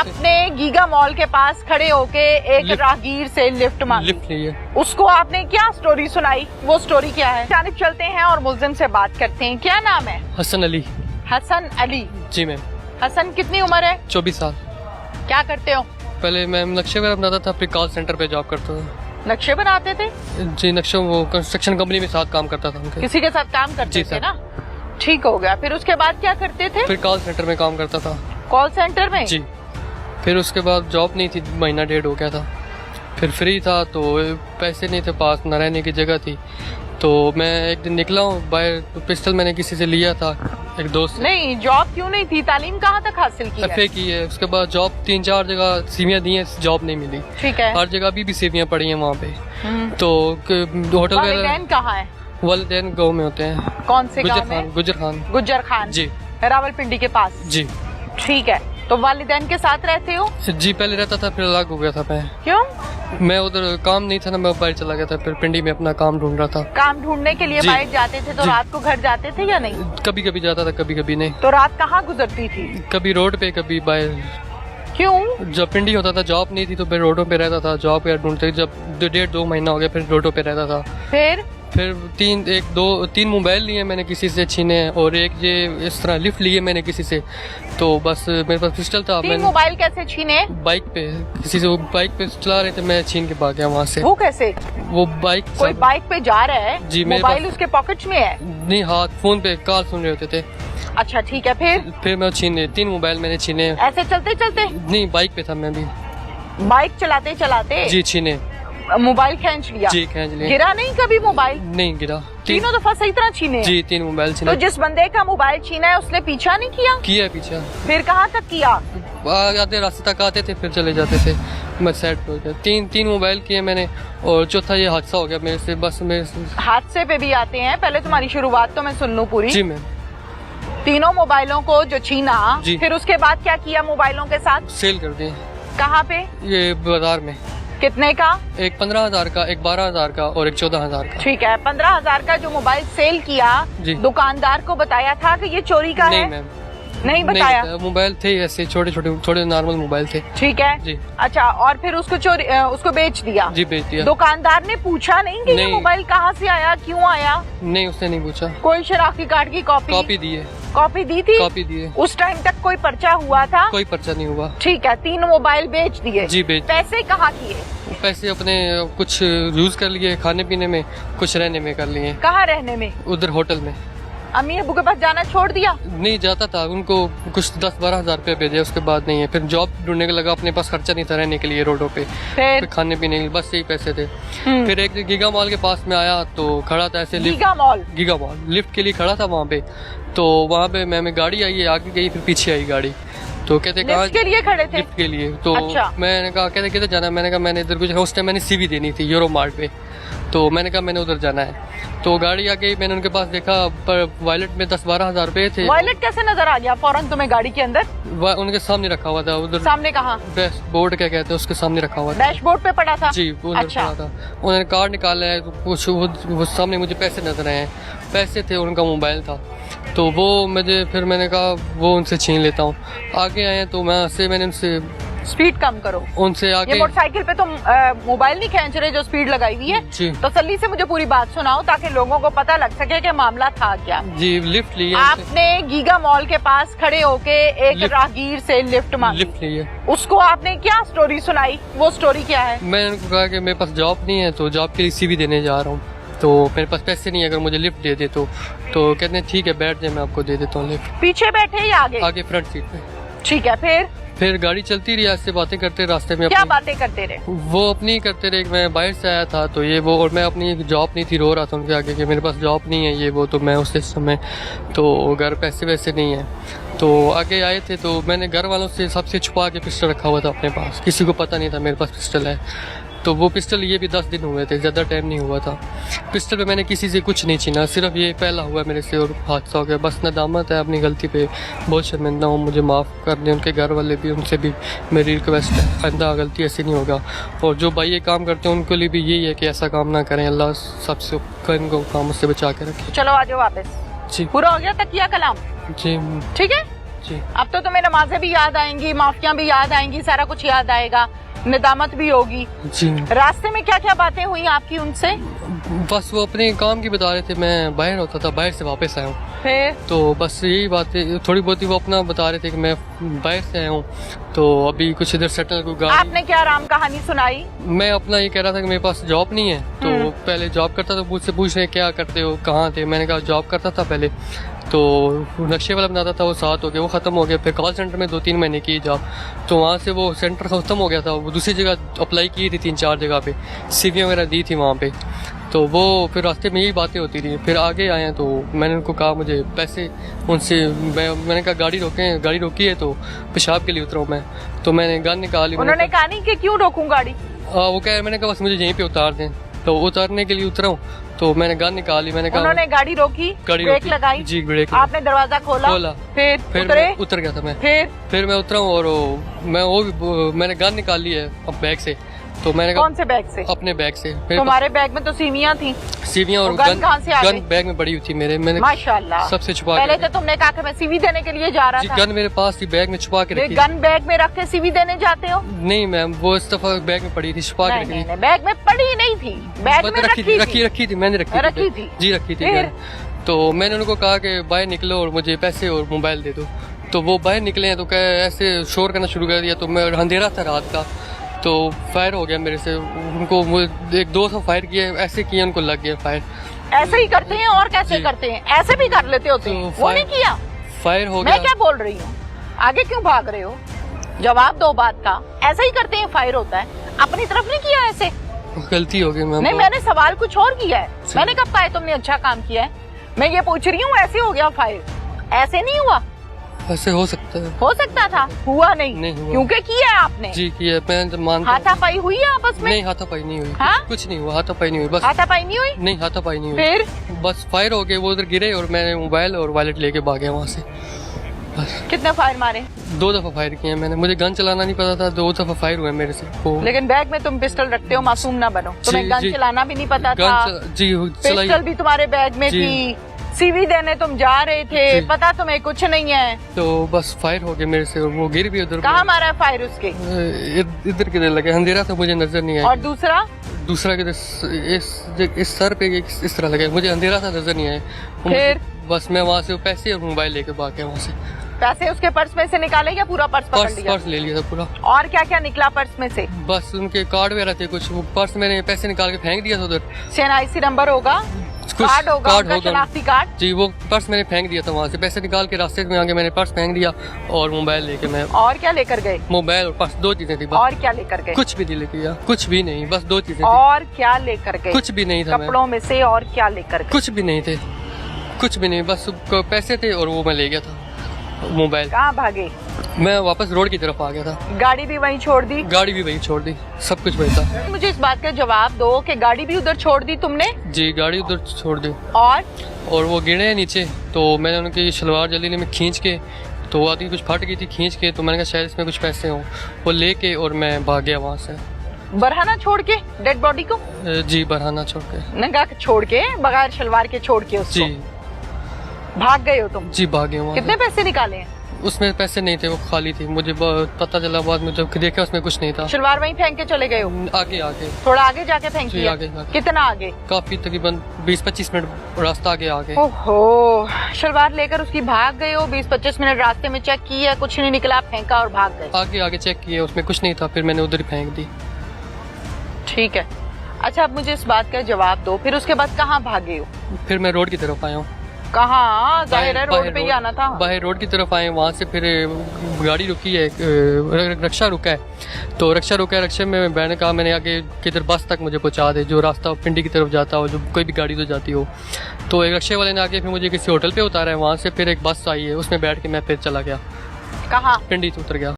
आपने giga mall के पास खड़े होके एक राहगीर से लिफ्ट मांगी, लिफ्ट ली है। उसको आपने क्या स्टोरी सुनाई, वो स्टोरी क्या है? जानिब चलते हैं और मुल्जिम से बात करते हैं। क्या नाम है? हसन अली। हसन अली। जी मैम। हसन कितनी उम्र है? 24 साल। क्या करते हो? पहले मैम नक्शे वगैरह बनाता था, फिर कॉल सेंटर पे जॉब करता था। नक्शे बनाते थे? जी, नक्शे वो कंस्ट्रक्शन कंपनी में साथ काम करता था उनके। किसी के साथ काम करते जी थे सर। ना? ठीक हो गया। फिर उसके बाद क्या करते थे? फिर कॉल सेंटर में काम करता था। कॉल सेंटर में? जी। फिर उसके बाद जॉब नहीं थी, महीना डेढ़ हो गया था। फिर फ्री था तो पैसे नहीं थे पास, न रहने की जगह थी, तो मैं एक दिन निकला हूँ बाहर, तो पिस्टल मैंने किसी से लिया था, एक दोस्त से। नहीं, जॉब क्यों नहीं थी? तालीम कहाँ तक हासिल की है? FA की है। उसके बाद जॉब 3-4 जगह सीवियाँ दी हैं, जॉब नहीं मिली। ठीक है। हर जगह अभी भी सीवियाँ पड़ी हैं वहाँ पे। तो होटल वालिदैन कहाँ है? वालिदैन गाँव में होते हैं। कौन से गाँव में? गुजर खान। गुज्जर खान। जी। रावलपिंडी के पास। जी। ठीक है। तो वालिदैन के साथ रहते हो? जी, पहले रहता था, फिर अलग हो गया था मैं। क्यों? मैं उधर काम नहीं था ना, मैं बाहर चला गया था, फिर पिंडी में अपना काम ढूंढ रहा था। काम ढूंढने के लिए जी। बाहर जाते थे तो जी। रात को घर जाते थे या नहीं? कभी कभी जाता था, कभी कभी नहीं। तो रात कहाँ गुजरती थी? कभी रोड पे, कभी बाहर। क्यों? जब पिंडी होता था, जॉब नहीं थी तो फिर रोडों पे रहता था, जॉब यार ढूंढते। जब 1.5-2 महीना हो गया, फिर रोडों पे रहता था। फिर 3 मोबाइल लिए मैंने किसी से छीने, और एक ये इस तरह लिफ्ट लिए मैंने किसी से। तो बस मेरे पास पिस्टल था। 3 मोबाइल कैसे छीने? बाइक पे किसी से, वो बाइक पे चला रहे थे, मैं छीन के भाग गया वहाँ से। वो कैसे? वो बाइक कोई बाइक पे जा रहा है, जी, मेरे मोबाइल पास- उसके पॉकेट में है? नहीं, हाथ फोन पे कॉल सुन रहे होते थे। अच्छा ठीक है। फिर मैं छीने 3 मोबाइल मैंने छीने। ऐसे चलते चलते? नहीं, बाइक पे था मैं भी। बाइक चलाते चलाते जी, छीने। मोबाइल खींच लिया? जी, खींच लिया। गिरा नहीं कभी मोबाइल? नहीं गिरा। तीनों दफा सही तरह छीने? जी, 3 मोबाइल छीने। तो जिस बंदे का मोबाइल छीना है उसने पीछा नहीं किया? किया पीछा। फिर कहाँ तक किया? आधे रास्ते तक आते थे, फिर चले जाते थे। मैं सेट हो गया। 3 मोबाइल किए मैंने, और चौथा ये हादसा हो गया मेरे से। बस मेरे से हादसे पे भी आते हैं, पहले तुम्हारी शुरुआत तो मैं सुन लूं पूरी। जी मैम। तीनों मोबाइलों को जो छीना, जी। फिर उसके बाद क्या किया मोबाइलों के साथ? सेल कर दिए। कहाँ पे? ये बाजार में। कितने का? एक 15,000 का, एक 12,000 का, और एक 14,000 का। ठीक है। 15,000 का जो मोबाइल सेल किया, जी। दुकानदार को बताया था कि ये चोरी का नहीं है? मैम, नहीं बताया। मोबाइल थे ऐसे छोटे नॉर्मल मोबाइल थे। ठीक है जी। अच्छा, और फिर उसको बेच दिया? जी, बेच दिया। दुकानदार ने पूछा नहीं कि ये नहीं। मोबाइल कहाँ से आया, क्यों आया? नहीं, उसने नहीं पूछा। कोई शनाख्ती कार्ड की कॉपी दी है। कॉपी दी थी? कॉपी दी है। उस टाइम तक कोई पर्चा हुआ था? कोई पर्चा नहीं हुआ। ठीक है। 3 मोबाइल बेच दिए? जी, बेच। पैसे कहाँ किए? पैसे अपने कुछ यूज कर लिए खाने पीने में, कुछ रहने में कर लिए। कहाँ रहने में? उधर होटल में। अम्मी अबू के पास जाना छोड़ दिया? नहीं जाता था, उनको कुछ 10-12 हजार रुपये भेजे, उसके बाद नहीं है। फिर जॉब ढूंढने के लगा, अपने पास खर्चा नहीं था रहने के लिए रोडों पे, फिर खाने पीने के लिए, बस यही पैसे थे। फिर एक गीगा मॉल के पास में आया तो खड़ा था ऐसे giga mall? Giga mall lift के लिए खड़ा था वहाँ पे। तो वहाँ पे मैं गाड़ी आई है, आगे गई, फिर पीछे आई गाड़ी। तो कहते कहाँ लिफ्ट के लिए खड़े थे? लिफ्ट के लिए। तो अच्छा। मैंने कहा, कहते किधर जाना है? मैंने कहा मैंने इधर कुछ, उस टाइम मैंने CV देनी थी यूरो मार्ट पे, तो मैंने कहा मैंने उधर जाना है। तो गाड़ी आ गई, मैंने उनके पास देखा, पर वॉलेट में 10-12 हजार रुपए थे। वॉलेट कैसे नजर आ गया फौरन तुम्हें गाड़ी के अंदर? उनके सामने रखा हुआ था उधर। सामने कहाँ? बोर्ड क्या कहते हैं, उसके सामने रखा हुआ था। डैशबोर्ड पे पड़ा था? जी, उधर अच्छा। पड़ा था। उन्होंने कार्ड निकाला है, तो कुछ वो सामने मुझे पैसे नजर आए हैं, पैसे थे, उनका मोबाइल था। तो वो फिर मैंने कहा वो उनसे छीन लेता हूँ। आगे आए तो मैंने उनसे स्पीड कम करो। उनसे आगे। ये मोटरसाइकिल पे तो मोबाइल नहीं खींच रहे जो स्पीड लगाई हुई है? जी। तसल्ली से मुझे पूरी बात सुनाओ ताकि लोगों को पता लग सके कि मामला था क्या। जी, लिफ्ट ली है। आपने गीगा मॉल के पास खड़े होके एक राहगीर से लिफ्ट मांगी, लिफ्ट ली है। उसको आपने क्या स्टोरी सुनाई, वो स्टोरी क्या है? मैंने उनको कहा कि मेरे पास जॉब नहीं है, तो जॉब के लिए CV देने जा रहा हूँ, तो मेरे पास पैसे नहीं है, अगर मुझे लिफ्ट दे दे तो कहते हैं ठीक है बैठ जाए, मैं आपको दे देता हूँ लिफ्ट। पीछे बैठे या आगे? आगे फ्रंट सीट पे। ठीक है। फिर गाड़ी चलती रही, ऐसे बातें करते रास्ते में। क्या बातें करते रहे? वो अपनी करते रहे। मैं बाहर से आया था तो ये वो, और मैं अपनी जॉब नहीं थी, रो रहा था उनके आगे कि मेरे पास जॉब नहीं है, ये वो। तो मैं उस समय तो घर पैसे वैसे नहीं है, तो आगे आए थे। तो मैंने घर वालों से सबसे छुपा के पिस्टल रखा हुआ था अपने पास, किसी को पता नहीं था मेरे पास पिस्टल है। तो वो पिस्टल लिए भी 10 दिन हुए थे, ज़्यादा टाइम नहीं हुआ था। पिस्टल पे मैंने किसी से कुछ नहीं छीना, सिर्फ ये पहला हुआ मेरे से और हादसा हो गया। बस नदामत है अपनी गलती पे, बहुत शर्मिंदा हूँ, मुझे माफ़ कर दें। उनके घर वाले भी, उनसे भी मेरी रिक्वेस्ट है, आइंदा गलती ऐसी नहीं होगा। और जो भाई ये काम करते हैं उनके लिए भी यही है कि ऐसा काम ना करें। अल्लाह सबसे इनको काम से बचा के रखे। चलो आ जाओ वापस। जी, पूरा हो गया तकिया कलाम? जी, ठीक है। जी। अब तो तुम्हें नमाजें भी याद आएंगी, माफिया भी याद आएंगी, सारा कुछ याद आएगा, निदामत भी होगी। जी। रास्ते में क्या क्या बातें हुई आपकी उनसे? बस वो अपने काम की बता रहे थे, मैं बाहर होता था, बाहर से वापस आया हूँ। फिर तो बस यही बातें थोड़ी बहुत ही वो अपना बता रहे थे कि मैं बाहर से आया हूँ, तो अभी कुछ इधर सेटल को गाड़ी। आपने क्या राम कहानी सुनाई? मैं अपना ये कह रहा था कि मेरे पास जॉब नहीं है, तो पहले जॉब करता था, मुझसे पूछ रहे क्या करते हो, कहाँ थे, मैंने कहा जॉब करता था पहले, तो नक्शे वाला बनाता था, वो 7 हो गया, वो ख़त्म हो गया। फिर कॉल सेंटर में 2-3 महीने की जॉब, तो वहाँ से वो सेंटर ख़त्म हो गया था, वो दूसरी जगह अप्लाई की थी, 3-4 जगह पे CV वगैरह दी थी वहाँ पे। तो वो फिर रास्ते में यही बातें होती थी। फिर आगे आए हैं तो मैंने उनको कहा मुझे पैसे, उनसे मैंने कहा गाड़ी रोकें, गाड़ी रोकी है तो पेशाब के लिए उतरा हूँ मैं, तो मैंने गन निकाली। उन्होंने कहा नहीं कि क्यों रोकूं गाड़ी? वो कह, मैंने कहा बस मुझे यहीं पे उतार दें, तो उतारने के लिए उतरा हूँ, तो मैंने गन निकाली। मैंने कहा उन्होंने गाड़ी रोकी, ब्रेक लगाई? जी, ब्रेक। आपने दरवाजा खोला? फिर उतरे? मैं उतर गया था मैं। फिर मैं उतरा हूँ और मैंने गन निकाली है अब बैग से, तो मैंने कौन से बैग से? अपने बैग से। तुम्हारे बैग में तो सीवियां थी। सीवियां और गन कहाँ से आ गई? गन बैग में पड़ी हुई थी मेरे, मैंने माशाल्लाह सबसे छुपा पहले के तो तुमने कहा कि मैं सीवी देने के लिए जा रहा था। गन मेरे पास थी, बैग में छुपा के रखी। गन बैग में रख के सीवी देने जाते हो? नहीं मैम, वो इस दफा बैग में पड़ी थी, छुपा के रखी थी। बैग में पड़ी नहीं थी, बैग में रखी थी, मैंने रखी थी। जी रखी थी। तो मैंने उनको कहा कि बाहर निकलो और मुझे पैसे और मोबाइल दे दो, तो वो बाहर निकले हैं, तो ऐसे शोर करना शुरू कर दिया, तो मैं अंधेरा था रात का, तो फायर हो गया मेरे से। उनको 1-2 फायर किए, ऐसे किए, उनको लग गया फायर। ऐसे ही करते हैं और कैसे करते हैं? ऐसे भी कर लेते होते हैं, वो नहीं किया? फायर हो गया। मैं क्या बोल रही हूँ, आगे क्यों भाग रहे हो? जवाब दो बात का। ऐसे ही करते हैं, फायर होता है, अपनी तरफ नहीं किया ऐसे? गलती हो गई मैम। नहीं, मैंने सवाल कुछ और किया है। मैंने कब कहा है तुमने अच्छा काम किया है? मैं ये पूछ रही हूँ, ऐसे हो गया फायर, ऐसे नहीं हुआ? ऐसे हो सकता है, हो सकता था, हुआ नहीं हुआ। क्योंकि किया है आपने। जी किया, मैं मानता। हाथापाई हुई है आपस में? नहीं, हाथापाई नहीं हुई। हाँ? कुछ नहीं हुआ, हाथापाई नहीं हुई। बस हाथापाई नहीं हुई? नहीं, हाथापाई नहीं हुई। फिर बस फायर हो गए, वो उधर गिरे और मैंने मोबाइल और वॉलेट लेके भाग गया वहाँ से। बस। कितने फायर मारे? 2 दफा फायर किए मैंने, मुझे गन चलाना नहीं पता था, 2 दफा फायर हुए मेरे से। लेकिन बैग में तुम पिस्टल रखते हो, मासूम ना बनो। तुम्हें गन चलाना भी नहीं पता था? जी, पिस्टल भी तुम्हारे बैग में थी, सीवी देने तुम जा रहे थे, पता तुम्हें कुछ नहीं है, तो बस फायर हो गया मेरे से और वो गिर भी उधर। कहाँ मारा है फायर उसके? इधर किधर लगे, अंधेरा था, मुझे नजर नहीं आया। और दूसरा किधर इस सर पे इस तरह लगे, मुझे अंधेरा था, नजर नहीं आया। फिर बस मैं वहाँ से पैसे और मोबाइल लेके भाग गया वहाँ से। पैसे उसके पर्स में से निकाले या पूरा पर्स पकड़ लिया? पर्स ले लिया था पूरा। और क्या क्या निकला पर्स में से? बस उनके कार्ड वगैरह थे कुछ, वो पर्स मैंने पैसे निकाल के फेंक दिया था उधर। CNIC नंबर होगा, कार्ड होगा, शनाख्ती कार्ड। जी, वो पर्स मैंने फेंक दिया था वहाँ से, पैसे निकाल के रास्ते में आके मैंने पर्स फेंक दिया और मोबाइल लेके मैं। और क्या लेकर गए? मोबाइल और पर्स, 2 चीजें थी बस। और क्या लेकर गए? कुछ भी नहीं लेके गया, कुछ भी नहीं, बस 2 चीजें। और क्या लेकर गए? कुछ भी नहीं था कपड़ों में से। और क्या लेकर गए? कुछ भी नहीं थे, कुछ भी नहीं, बस पैसे थे और वो मैं ले गया था, मोबाइल। कहाँ भागे? मैं वापस रोड की तरफ आ गया था। गाड़ी भी वहीं छोड़ दी? गाड़ी भी वहीं छोड़ दी, सब कुछ वहीं था। मुझे इस बात का जवाब दो कि गाड़ी भी उधर छोड़ दी तुमने? जी, गाड़ी उधर छोड़ दी। और वो गिरे नीचे, तो मैंने उनकी शलवार जल्दी में खींच के, तो आदि कुछ फट गई थी, खींच के, तो मैंने कहा शायद इसमें कुछ पैसे हों, वो लेके और मैं भाग गया वहाँ से। बरहाना छोड़ के डेड बॉडी को? जी, बरहाना छोड़ के। नंगा छोड़ के, बगैर शलवार के छोड़ के उसको? जी। भाग गए हो तुम? जी, भाग गया। कितने पैसे निकाले हैं? उसमें पैसे नहीं थे, वो खाली थी, मुझे पता चला बाद में जब देखा उसमें कुछ नहीं था। शलवार वहीं फेंक के चले गए हो? आगे थोड़ा आगे जाके फेंक दिया? आगे। कितना आगे? काफी, तकरीबन 20-25 मिनट रास्ता आगे। ओहो, शलवार लेकर उसकी भाग गए हो, 20-25 मिनट रास्ते में चेक किया, कुछ नहीं निकला, फेंका और भाग गए? आगे चेक किया, उसमें कुछ नहीं था, फिर मैंने उधर ही फेंक दी। ठीक है, अच्छा अब मुझे इस बात का जवाब दो, फिर उसके बाद कहाँ भागे हो? फिर मैं रोड की तरफ आया हूँ। कहाँ? जाहिर है रोड पे ही आना था। बाहर रोड की तरफ आए, वहाँ से फिर गाड़ी रुकी है, रिक्शा रुका है, तो रिक्शा रुका है, रिक्शे में मैंने कहा मैंने आगे किधर बस तक मुझे पहुँचा दे, जो रास्ता पिंडी की तरफ जाता हो, जो कोई भी गाड़ी तो जाती हो। तो एक रिक्शे वाले ने आगे फिर मुझे किसी होटल पे उतारा है, वहाँ से फिर एक बस आई है, उसमें बैठ के मैं फिर चला गया। कहाँ? पिंडी से उतर गया।